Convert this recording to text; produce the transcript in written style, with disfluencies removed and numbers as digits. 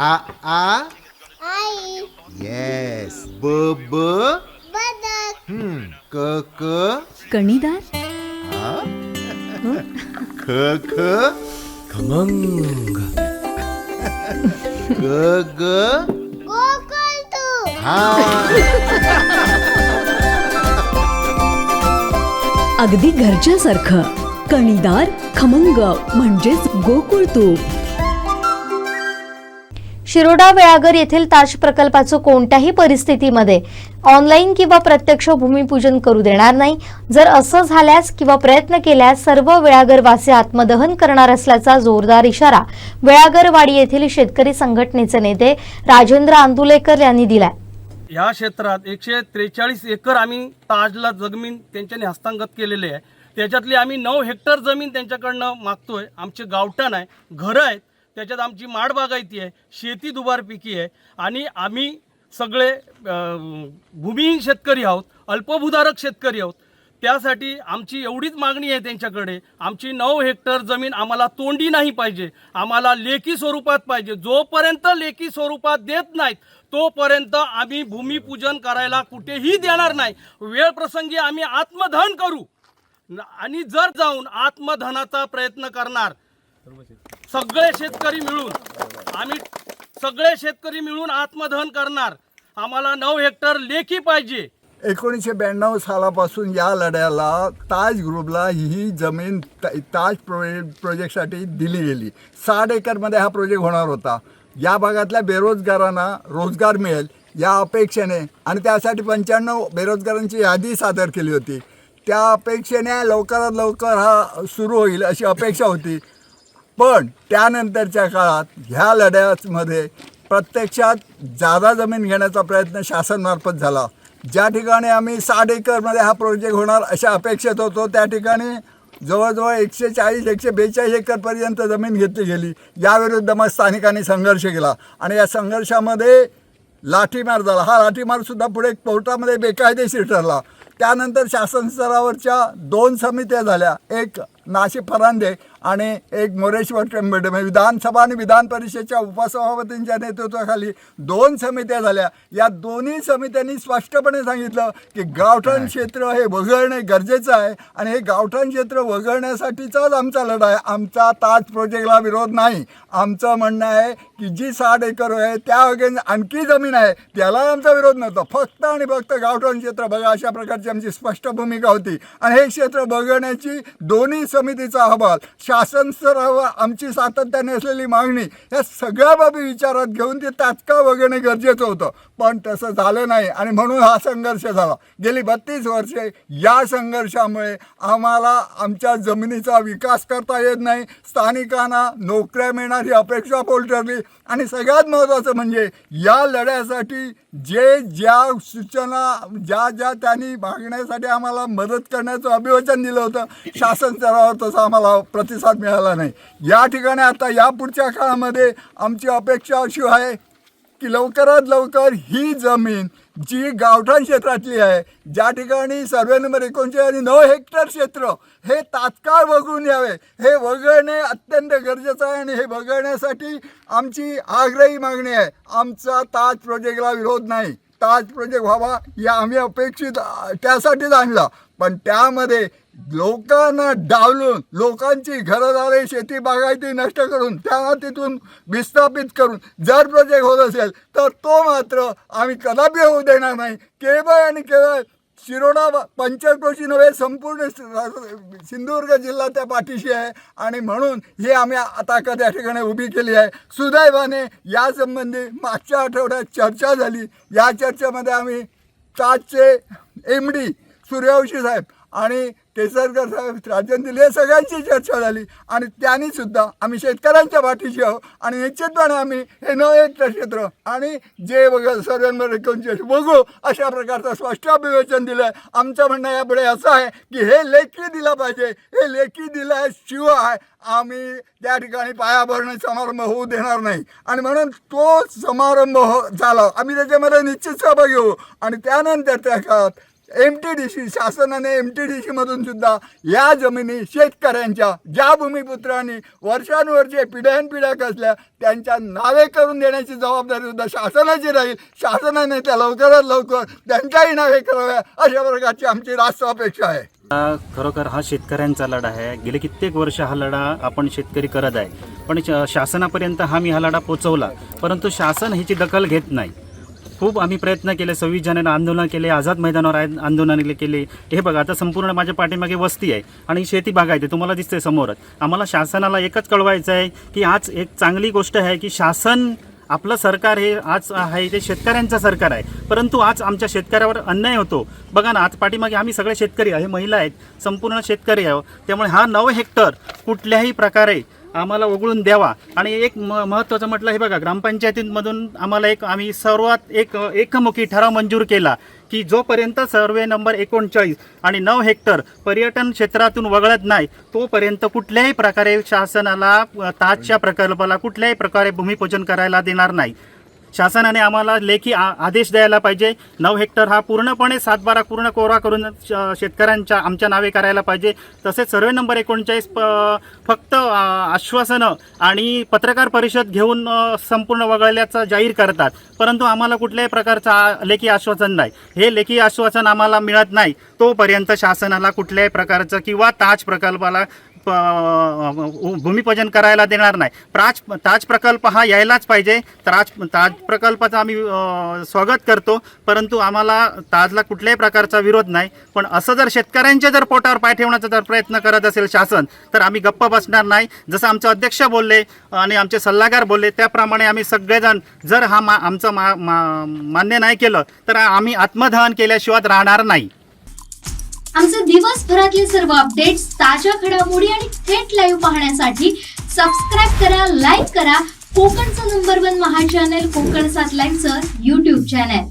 आ आ आई. Yes. ब ब बदक. क क कणीदार. आ ख ख खमंग. ग ग गोकुळ तू. हा. अगदी घरच्यासारखं. कणीदार खमंग म्हणजेच गोकुळ तूप. शिरोडा वेळागर येथील ताज प्रकल्पाचं कोणत्याही परिस्थितीमध्ये ऑनलाईन किंवा प्रत्यक्ष भूमिपूजन करू देणार नाही. जर असं झाल्यास किंवा प्रयत्न केल्यास सर्व वेळागरवासी आत्मदहन करणार असल्याचा जोरदार इशारा वेळागरवाडी येथील शेतकरी संघटनेचे नेते राजेंद्र आंदुलेकर यांनी दिलाय. या क्षेत्रात 143 एकर आम्ही ताजला जमीन त्यांच्याने हस्तांगत केलेले आहे. त्याच्यातली आम्ही 9 हेक्टर जमीन त्यांच्याकडनं मागतोय. आमचे गावठाण आहे, घरं आहेत, त्याच्यात आमची माडबागायती आहे, शेती दुबारपिकी आहे आणि आम्ही सगळे भूमिहीन शेतकरी आहोत, अल्पभूधारक शेतकरी आहोत. त्यासाठी आमची एवढीच मागणी आहे त्यांच्याकडे, आमची 9 हेक्टर जमीन आम्हाला तोंडी नाही पाहिजे, आम्हाला लेखी स्वरूपात पाहिजे. जोपर्यंत लेखी स्वरूपात देत नाहीत तोपर्यंत आम्ही भूमिपूजन करायला कुठेही देणार नाही. वेळ प्रसंगी आम्ही आत्मदहन करू आणि जर जाऊन आत्मदहनाचा प्रयत्न करणार सगळे शेतकरी मिळून आत्मदहन करणार. आम्हाला 9 हेक्टर लेखी पाहिजे. 1992 सालापासून या लढ्याला ताज ग्रुपला ही जमीन ताज प्रोजेक्टसाठी दिली गेली. 60 एकरमध्ये हा प्रोजेक्ट होणार होता. या भागातल्या बेरोजगारांना रोजगार मिळेल या अपेक्षेने आणि त्यासाठी 95 बेरोजगारांची यादी सादर केली होती. त्या अपेक्षेने लवकरात लवकर हा सुरू होईल अशी अपेक्षा होती. पण त्यानंतरच्या काळात ह्या लढ्यामध्ये प्रत्यक्षात जादा जमीन घेण्याचा प्रयत्न शासनामार्फत झाला. ज्या ठिकाणी आम्ही 60 एकरमध्ये हा प्रोजेक्ट होणार अशा अपेक्षित होतो त्या ठिकाणी जवळजवळ 140-142 एकरपर्यंत जमीन घेतली गेली. याविरुद्ध मग स्थानिकांनी संघर्ष केला आणि या संघर्षामध्ये लाठीमार झाला. हा लाठीमारसुद्धा पुढे कोर्टामध्ये बेकायदेशीर ठरला. त्यानंतर शासन स्तरावरच्या 2 समित्या झाल्या, एक नाशिक फरांदे आणि एक मोरेश्वर टेंबेडे. विधानसभा आणि विधान परिषदेच्या उपसभापतींच्या नेतृत्वाखाली 2 समित्या झाल्या. या दोन्ही समित्यांनी स्पष्टपणे सांगितलं की गावठाण क्षेत्र हे वगळणे गरजेचं आहे आणि हे गावठाण क्षेत्र वगळण्यासाठीचाच आमचा लढा आहे. आमचा ताज प्रोजेक्टला विरोध नाही. आमचं म्हणणं आहे की जी 60 एकर आहे त्या अगेन आणखी जमीन आहे त्याला आमचा विरोध नव्हता. फक्त आणि फक्त गावठाण क्षेत्र बघा अशा प्रकारची आमची स्पष्ट भूमिका होती आणि हे क्षेत्र वगळण्याची दोन्ही समितीचा अहवाल, शासन स्तरावर आमची सातत्याने असलेली मागणी या सगळ्या बाबी विचारात घेऊन ते तात्काळ वगळणे गरजेचं होतं. पण तसं झालं नाही आणि म्हणून हा संघर्ष झाला. गेली 32 वर्षे या संघर्षामुळे आम्हाला आमच्या जमिनीचा विकास करता येत नाही. स्थानिकांना नोकऱ्या मिळणार ही अपेक्षा पोल ठरली आणि सगळ्यात महत्त्वाचं म्हणजे या लढ्यासाठी ज्या सूचना ज्या त्यांनी मागण्यासाठी आम्हाला मदत करण्याचं अभिवचन दिलं होतं शासन स्तरावर तसा आम्हाला प्रतिसाद मिळाला नाही. या ठिकाणी आता यापुढच्या काळामध्ये आमची अपेक्षा अशी आहे की लवकरात लवकर ही जमीन जी गावठाण क्षेत्रातली आहे, ज्या ठिकाणी सर्वे नंबर 39 आणि 9 हेक्टर क्षेत्र हे तात्काळ वगळून यावे. हे वगळणे अत्यंत गरजेचं आहे आणि हे वगळण्यासाठी आमची आग्रही मागणी आहे. आमचा ताज प्रोजेक्टला विरोध नाही. ताज प्रोजेक्ट व्हावा या आम्ही अपेक्षित त्यासाठीच आणला. पण त्यामध्ये लोकांना डावलून लोकांची घरदारे शेती बागायती नष्ट करून त्यांना तिथून विस्थापित करून जर प्रोजेक्ट होत असेल तर तो मात्र आम्ही कदापि होऊ देणार नाही. केवळ आणि केवळ शिरोडा पंचक्रोशी नव्हे संपूर्ण सिंधुदुर्ग जिल्हा त्या पाठीशी आहे आणि म्हणून ही आम्ही ताकद या ठिकाणी उभी केली आहे. सुदैवाने यासंबंधी मागच्या आठवड्यात चर्चा झाली. या चर्चेमध्ये आम्ही ताजचे MD सूर्यवंशी साहेब आणि केसरकर साहेब, राजन दिले या सगळ्यांची चर्चा झाली आणि त्यांनी सुद्धा आम्ही शेतकऱ्यांच्या पाठीशी आहोत आणि निश्चितपणे आम्ही हे 9 हेक्टर क्षेत्र आणि जे वगैरे सर्व नंबर 39 बघू अशा प्रकारचं स्पष्ट अभिवचन दिलं आहे. आमचं म्हणणं यापुढे असं आहे की हे लेखी दिलं पाहिजे. हे लेखी दिल्याशिवाय आम्ही त्या ठिकाणी पायाभरणी समारंभ होऊ देणार नाही आणि म्हणून तो समारंभ झाला आम्ही त्याच्यामध्ये निश्चित सहभागी होऊ आणि त्यानंतर त्या काळात MTDC शासनाने MTDC मधून सुद्धा या जमिनी शेतकऱ्यांच्या ज्या भूमिपुत्रांनी वर्षानुवर्षे पिढ्यानपिढ्या कसल्या त्यांच्या नावे करून देण्याची जबाबदारी सुद्धा शासनाची राहील. शासनाने त्या लवकरात लवकर त्यांच्याही नावे कराव्या अशा प्रकारची आमची रास्त अपेक्षा आहे. खरोखर हा शेतकऱ्यांचा लढा आहे. गेले कित्येक वर्ष हा लढा आपण शेतकरी करत आहे, पण शासनापर्यंत मी हा लढा पोचवला, परंतु शासन ह्याची दखल घेत नाही. खूप आम्ही प्रयत्न केले, 26 जानेवारी आंदोलन केले, आझाद मैदानावर आंदोलन केले. हे बघा आता संपूर्ण माझ्या पाठीमागे वस्ती आहे आणि शेती बागायती तुम्हाला दिसते समोरच. आम्हाला शासनाला एकच कळवायचं आहे की आज एक चांगली गोष्ट आहे की शासन आपलं सरकार हे आज आहे ते शेतकऱ्यांचं सरकार आहे, परंतु आज आमच्या शेतकऱ्यावर अन्याय होतो. बघा ना, आज पाठीमागे आम्ही सगळे शेतकरी आहे, महिला आहेत, संपूर्ण शेतकरी आहोत. त्यामुळे हा 9 हेक्टर कुठल्याही प्रकारे आम्हाला वगळून द्यावा. आणि एक महत्त्वाचं म्हटलं, हे बघा ग्रामपंचायतीमधून आम्हाला आम्ही सर्वात एकमुखी ठराव मंजूर केला की जोपर्यंत सर्वे नंबर 39 आणि 9 हेक्टर पर्यटन क्षेत्रातून वगळत नाही तोपर्यंत कुठल्याही प्रकारे शासनाला ताजच्या प्रकल्पाला कुठल्याही प्रकारे भूमिपूजन करायला देणार नाही. शासनाने आम्हाला लेखी आदेश द्यायला पाहिजे. 9 हेक्टर हा पूर्णपणे 7/12 पूर्ण कोरा करून शेतकऱ्यांच्या आमच्या नावे करायला पाहिजे. तसेच सर्वे नंबर 39 फक्त आश्वासनं आणि पत्रकार परिषद घेऊन संपूर्ण वगळल्याचा जाहीर करतात, परंतु आम्हाला कुठल्याही प्रकारचा लेखी आश्वासन नाही. हे लेखी आश्वासन आम्हाला मिळत नाही तोपर्यंत शासनाला कुठल्याही प्रकारचं किंवा ताज प्रकल्पाला भूमिपूजन करायला देणार नाही. ताज प्रकल्प हा यायलाच पाहिजे. ताज प्रकल्पाचं आम्ही स्वागत करतो, परंतु आम्हाला ताजला कुठल्याही प्रकारचा विरोध नाही. पण असं जर शेतकऱ्यांच्या जर पोटावर पाय ठेवण्याचा जर प्रयत्न करत असेल शासन, तर आम्ही गप्प बसणार नाही. जसं आमचे अध्यक्ष बोलले आणि आमचे सल्लागार बोलले त्याप्रमाणे आम्ही सगळेजण जर हा आमचं मान्य नाही केलं तर आम्ही आत्मदहन केल्याशिवाय राहणार नाही. आमचे दिवसभरातले सर्व अपडेट्स, ताज्या घडामोडी आणि थेट लाईव्ह पाहण्यासाठी सबस्क्राईब करा, लाईक करा कोकणचं नंबर 1 महा चॅनल कोकण 7 लाईव्हचं YouTube चॅनल.